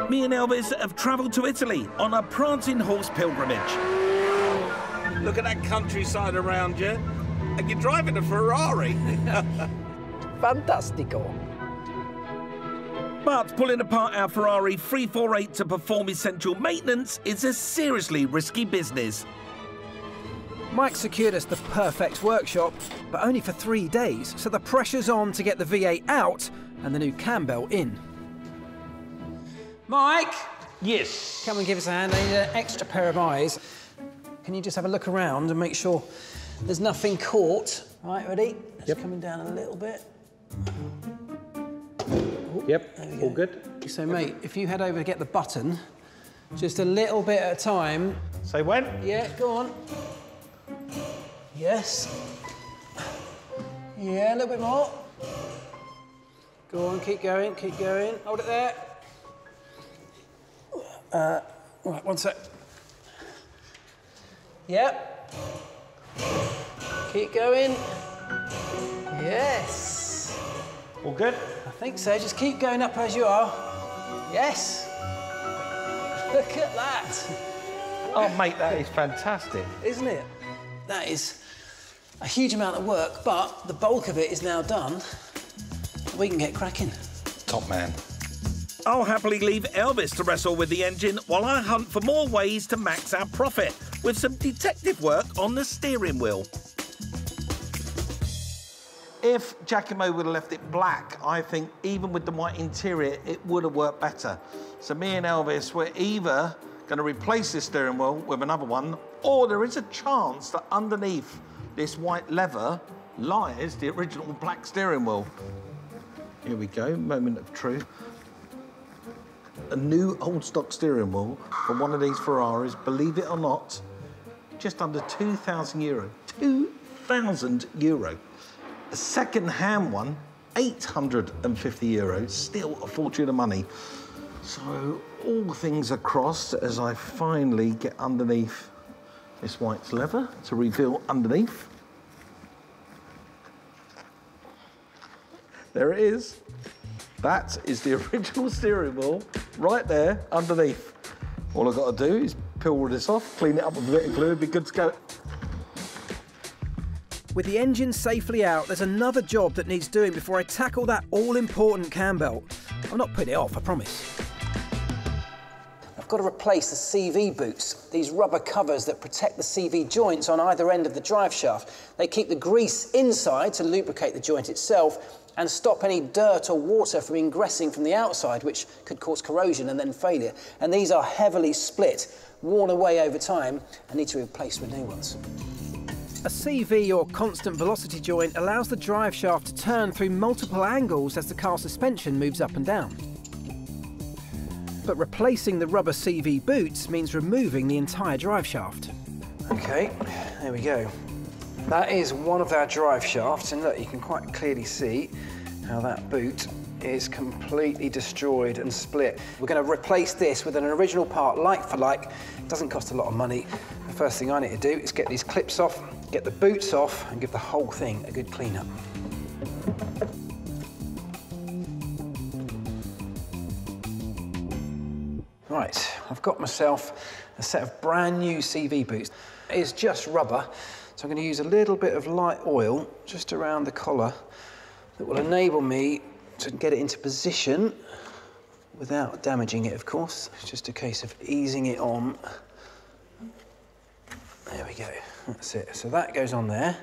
Me and Elvis have travelled to Italy on a prancing horse pilgrimage. Look at that countryside around you, and you're driving a Ferrari. Fantastico. But pulling apart our Ferrari 348 to perform essential maintenance is a seriously risky business. Mike secured us the perfect workshop, but only for 3 days, so the pressure's on to get the V8 out and the new cam belt in. Mike! Yes? Come and give us a hand. I need an extra pair of eyes. Can you just have a look around and make sure there's nothing caught? All right, ready? Just coming down a little bit. Yep, all good. So, mate, if you head over to get the button, just a little bit at a time. Say when? Yeah, go on. Yes. Yeah, a little bit more. Go on, keep going, keep going. Hold it there. Right, one sec. Yep. Keep going. Yes. All good? I think so. Just keep going up as you are. Yes. Look at that. Oh, mate, that is fantastic. Isn't it? That is a huge amount of work, but the bulk of it is now done. We can get cracking. Top man. I'll happily leave Elvis to wrestle with the engine while I hunt for more ways to max our profit with some detective work on the steering wheel. If Giacomo would have left it black, I think even with the white interior, it would have worked better. So me and Elvis, we're either going to replace this steering wheel with another one, or there is a chance that underneath this white leather lies the original black steering wheel. Here we go, moment of truth. A new old stock steering wheel for one of these Ferraris, believe it or not, just under €2,000. €2,000. A second-hand one, €850, still a fortune of money. So all things are crossed as I finally get underneath this white leather to reveal underneath. There it is. That is the original steering wheel right there underneath. All I've got to do is peel all this off, clean it up with a bit of glue, be good to go. With the engine safely out, there's another job that needs doing before I tackle that all-important cam belt. I'm not putting it off, I promise. I've got to replace the CV boots, these rubber covers that protect the CV joints on either end of the drive shaft. They keep the grease inside to lubricate the joint itself and stop any dirt or water from ingressing from the outside, which could cause corrosion and then failure. And these are heavily split, worn away over time, and need to be replaced with new ones. A CV, or constant velocity joint, allows the drive shaft to turn through multiple angles as the car suspension moves up and down. But replacing the rubber CV boots means removing the entire drive shaft. OK, there we go. That is one of our drive shafts, and look, you can quite clearly see how that boot is completely destroyed and split. We're going to replace this with an original part, like for like. It doesn't cost a lot of money. The first thing I need to do is get these clips off, get the boots off, and give the whole thing a good clean-up. Right, I've got myself a set of brand new CV boots. It's just rubber, so I'm going to use a little bit of light oil just around the collar that will enable me to get it into position without damaging it, of course. It's just a case of easing it on. There we go, that's it. So that goes on there.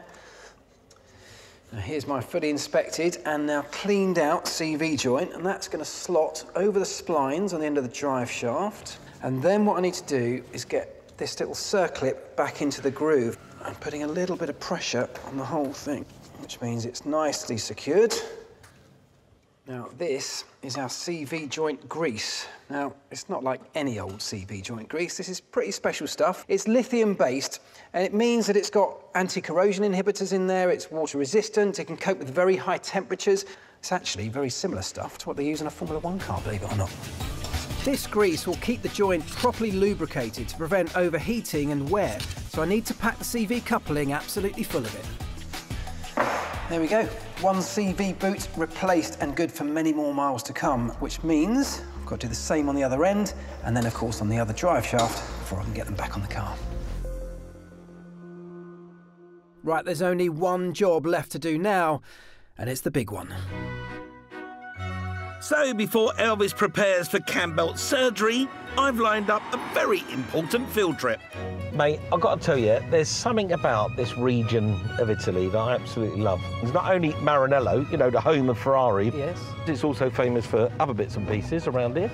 Now here's my fully inspected and now cleaned out CV joint, and that's going to slot over the splines on the end of the drive shaft. And then what I need to do is get this little circlip back into the groove. I'm putting a little bit of pressure on the whole thing, which means it's nicely secured. Now this is our CV joint grease. Now it's not like any old CV joint grease. This is pretty special stuff. It's lithium based, and it means that it's got anti-corrosion inhibitors in there. It's water resistant. It can cope with very high temperatures. It's actually very similar stuff to what they use in a Formula One car, believe it or not. This grease will keep the joint properly lubricated to prevent overheating and wear. So I need to pack the CV coupling absolutely full of it. There we go. One CV boot replaced and good for many more miles to come, which means I've got to do the same on the other end, and then, of course, on the other drive shaft before I can get them back on the car. Right, there's only one job left to do now, and it's the big one. So before Elvis prepares for cam belt surgery, I've lined up a very important field trip. Mate, I've got to tell you, there's something about this region of Italy that I absolutely love. It's not only Maranello, you know, the home of Ferrari. Yes. It's also famous for other bits and pieces around here,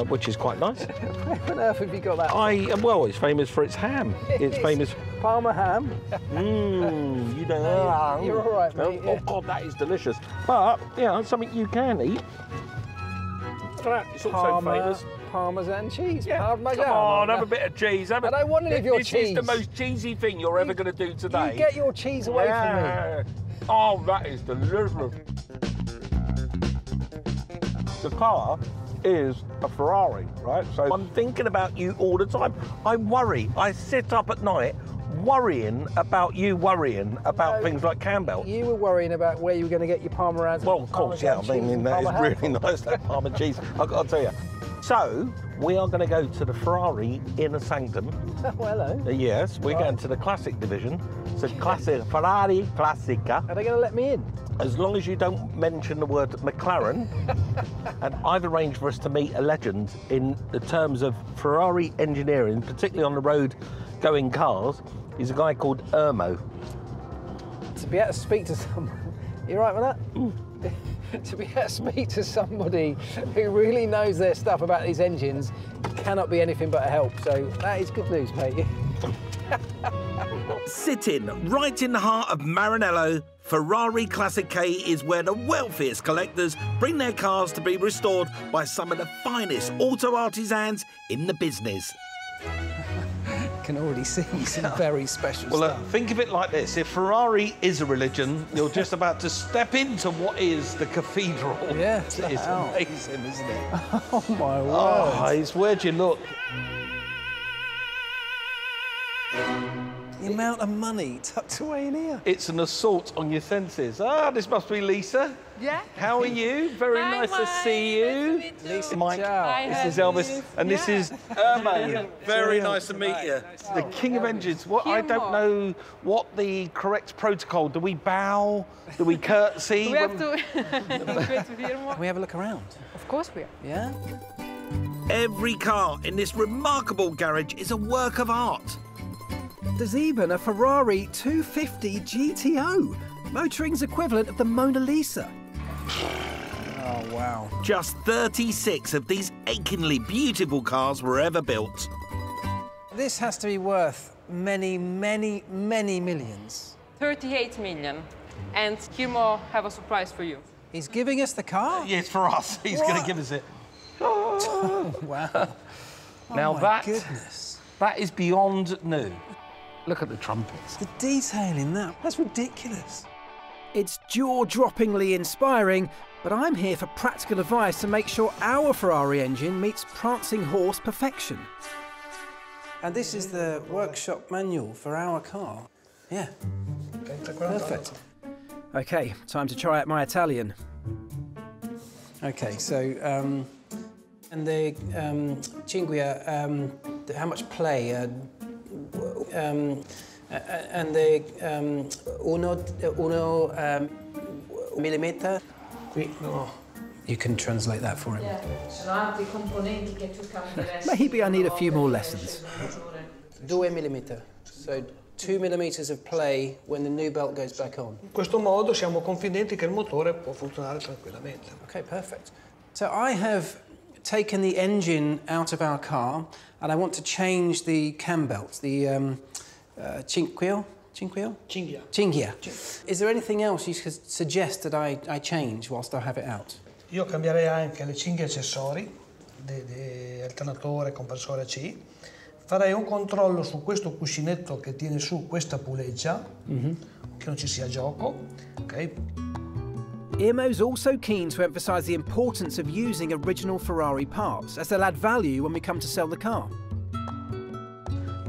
which is quite nice. Where on earth have you got that? Well, it's famous for its ham. It's famous. Parma ham. You know. You're all right, mate. Oh, God, that is delicious. But, yeah, it's something you can eat. Look at that. It's also famous. Parmesan cheese. Yeah. Parmesan. Come on, have a bit of cheese. I don't want any of your cheese. This is the most cheesy thing you're ever going to do today. You get your cheese away from me. Oh, that is delicious. The car is a Ferrari, right? So I'm thinking about you all the time. I worry. I sit up at night worrying about things like cam belt. You were worrying about where you were going to get your Parmesan. Well, of course, yeah. I mean, that is really nice, that Parma cheese. I've got to tell you. So, we are going to go to the Ferrari Inner Sanctum. Oh, hello. Yes, we're going to the classic division. So, classic, Ferrari Classica. Are they going to let me in? As long as you don't mention the word McLaren. And I've arranged for us to meet a legend in the terms of Ferrari engineering, particularly on the road going cars. He's a guy called Ermo. To be able to speak to someone, you right with that? To be able to speak to somebody who really knows their stuff about these engines cannot be anything but a help. So that is good news, mate. Sitting right in the heart of Maranello, Ferrari Classic K is where the wealthiest collectors bring their cars to be restored by some of the finest auto artisans in the business. I can already see some very special stuff. Think of it like this. If Ferrari is a religion, you're just about to step into what is the cathedral. Yeah. It's amazing, isn't it? Oh, my word. Oh, it's where'd you look? The amount of money tucked away in here. It's an assault on your senses. Ah, this must be Lisa. Yeah. How are you? Very Hi, nice to Mike. see you. Nice to meet Lisa, Mike, ciao. this is Elvis, and this is Ermo. Very nice to meet you. The king of engines. What I don't know what the correct protocol. Do we bow? Do we curtsy? We have to. Can we have a look around? Of course we are. Yeah? Every car in this remarkable garage is a work of art. There's even a Ferrari 250 GTO, motoring's equivalent of the Mona Lisa. Oh, wow. Just 36 of these achingly beautiful cars were ever built. This has to be worth many, many, many millions. 38 million. And Kimo have a surprise for you. He's giving us the car? Yes, for us. He's going to give us it. Oh, wow. Now my goodness. that is beyond new. Look at the trumpets. The detail in that, that's ridiculous. It's jaw-droppingly inspiring, but I'm here for practical advice to make sure our Ferrari engine meets prancing horse perfection. And this is the workshop manual for our car. Yeah. Perfect. OK, time to try out my Italian. OK, so, and the cinque, how much play? And the uno millimeter. Oh, you can translate that for him. Maybe I need a few more lessons. 2 millimeter. So 2 millimeters of play when the new belt goes back on. In questo modo siamo confidenti che il motore può funzionare tranquillamente. Okay, perfect. So I have taken the engine out of our car and I want to change the cam belts, the cinqueo? Cinghia. Is there anything else you could suggest that I change whilst I have it out? Io cambierei anche le cinghie accessori di alternatore, compressore AC. Farei un controllo su questo cuscinetto che tiene su questa puleggia, che non ci sia gioco, ok? Irmo's also keen to emphasise the importance of using original Ferrari parts, as they'll add value when we come to sell the car.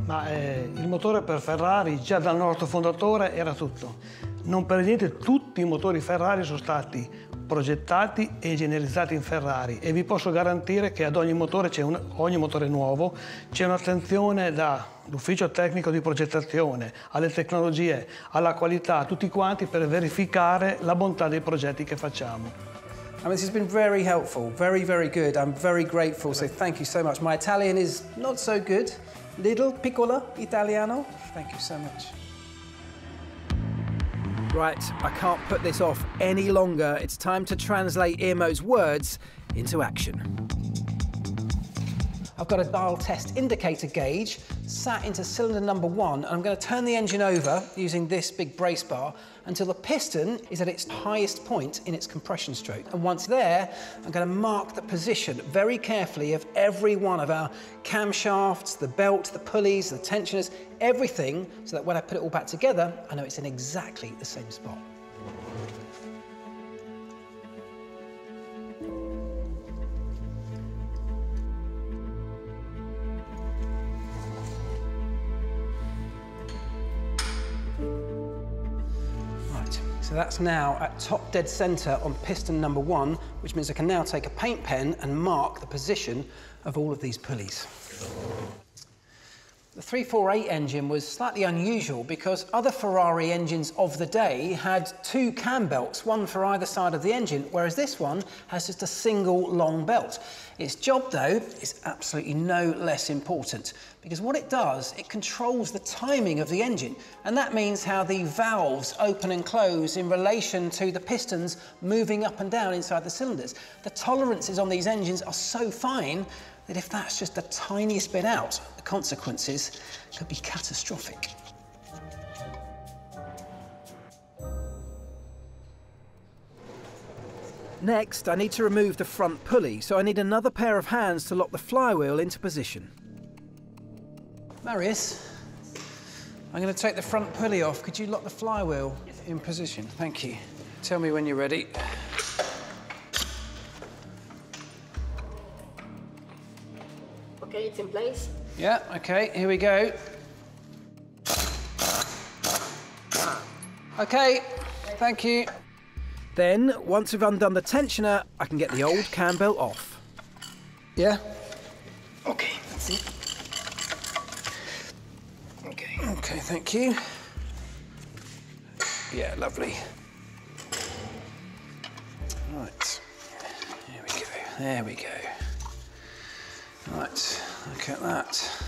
Ma il motore per Ferrari già dal nostro fondatore era tutto. Non per niente tutti i motori Ferrari sono stati progettati e ingegnerizzati in Ferrari e vi posso garantire che ad ogni motore, ogni motore nuovo, c'è un'attenzione dall'ufficio tecnico di progettazione, alle tecnologie, alla qualità, tutti quanti per verificare la bontà dei progetti che facciamo. I mean, this has been very helpful, very, very good. I'm very grateful, so thank you so much. My Italian is not so good. Little piccola italiano. Thank you so much. Right, I can't put this off any longer. It's time to translate Irmo's words into action. I've got a dial test indicator gauge sat into cylinder number 1, and I'm going to turn the engine over using this big brace bar until the piston is at its highest point in its compression stroke. And once there, I'm going to mark the position very carefully of every one of our camshafts, the belt, the pulleys, the tensioners, everything, so that when I put it all back together, I know it's in exactly the same spot. So that's now at top dead centre on piston number 1, which means I can now take a paint pen and mark the position of all of these pulleys. The 348 engine was slightly unusual because other Ferrari engines of the day had 2 cam belts, one for either side of the engine, whereas this one has just a single long belt. Its job, though, is absolutely no less important because what it does, it controls the timing of the engine, and that means how the valves open and close in relation to the pistons moving up and down inside the cylinders. The tolerances on these engines are so fine that if that's just the tiniest bit out, the consequences could be catastrophic. Next, I need to remove the front pulley, so I need another pair of hands to lock the flywheel into position. Marius, I'm going to take the front pulley off. Could you lock the flywheel in position? Thank you. Tell me when you're ready. Okay, it's in place. Yeah, okay, here we go. Okay, thank you. Then, once we've undone the tensioner, I can get the old cam belt off. Yeah? Okay, that's it. Okay, thank you. Yeah, lovely. Right, here we go, there we go. Right, look at that.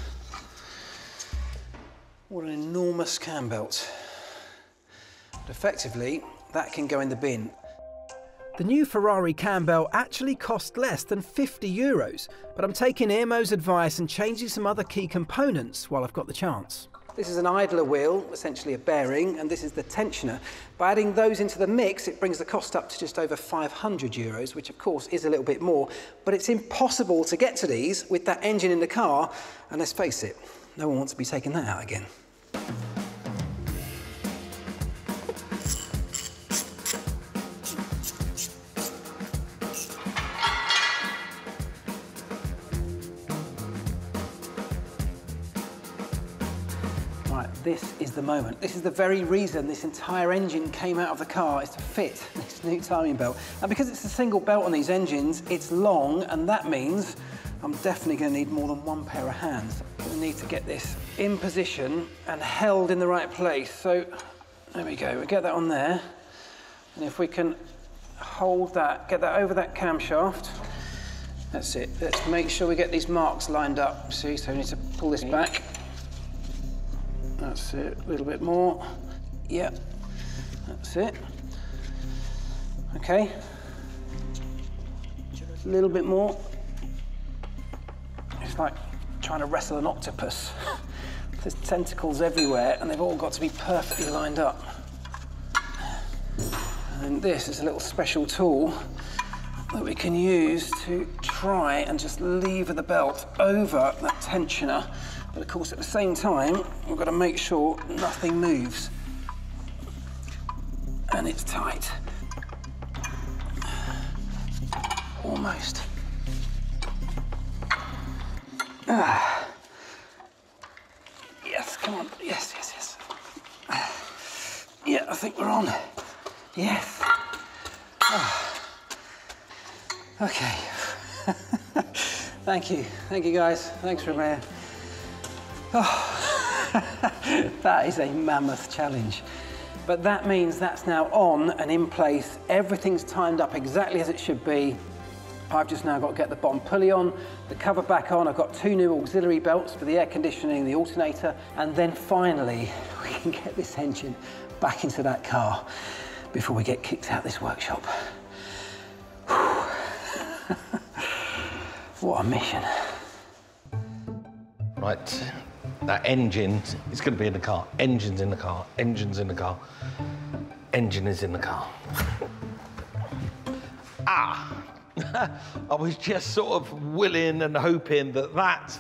What an enormous cam belt. But effectively, that can go in the bin. The new Ferrari cam belt actually cost less than €50, but I'm taking Irmo's advice and changing some other key components while I've got the chance. This is an idler wheel, essentially a bearing, and this is the tensioner. By adding those into the mix, it brings the cost up to just over €500, which of course is a little bit more, but it's impossible to get to these with that engine in the car, and let's face it, no one wants to be taking that out again. This is the moment. This is the very reason this entire engine came out of the car, is to fit this new timing belt. And because it's a single belt on these engines, it's long, and that means I'm definitely going to need more than one pair of hands. I'm going to need to get this in position and held in the right place. So there we go, we get that on there. And if we can hold that, get that over that camshaft, that's it. Let's make sure we get these marks lined up. See, so we need to pull this back. That's it, a little bit more. Yep, that's it. Okay. A little bit more. It's like trying to wrestle an octopus. There's tentacles everywhere and they've all got to be perfectly lined up. And then this is a little special tool that we can use to try and just lever the belt over that tensioner. But of course, at the same time, we've got to make sure nothing moves. And it's tight. Almost. Ah. Yes, come on. Yes, yes, yes. Yeah, I think we're on. Yes. Ah. Okay. Thank you guys. Thanks, Romeo. Oh. That is a mammoth challenge. But that means that's now on and in place. Everything's timed up exactly as it should be. I've just now got to get the bottom pulley on, the cover back on. I've got 2 new auxiliary belts for the air conditioning, the alternator, and then finally we can get this engine back into that car before we get kicked out this workshop. What a mission. Right, that engine is going to be in the car. Engine's in the car. Engine's in the car. Engine is in the car. Ah! I was just sort of willing and hoping that that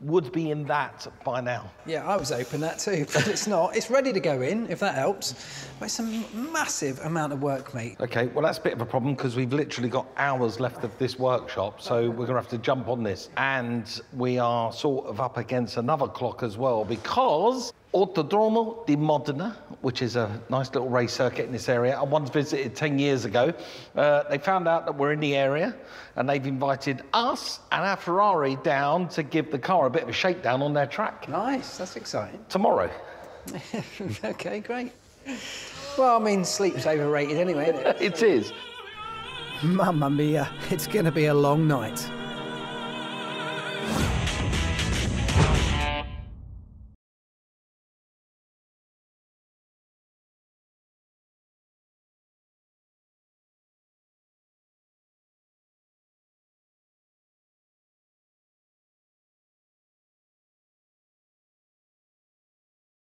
would be in that by now. Yeah, I was hoping that too, but it's not. It's ready to go in, if that helps. But it's a massive amount of work, mate. OK, well, that's a bit of a problem because we've literally got hours left of this workshop, so we're going to have to jump on this. And we are sort of up against another clock as well because Autodromo di Modena, which is a nice little race circuit in this area, I once visited 10 years ago. They found out that we're in the area and they've invited us and our Ferrari down to give the car a bit of a shakedown on their track. Nice, that's exciting. Tomorrow. OK, great. Well, I mean, sleep's overrated anyway, isn't it? It is. Mamma mia, it's going to be a long night.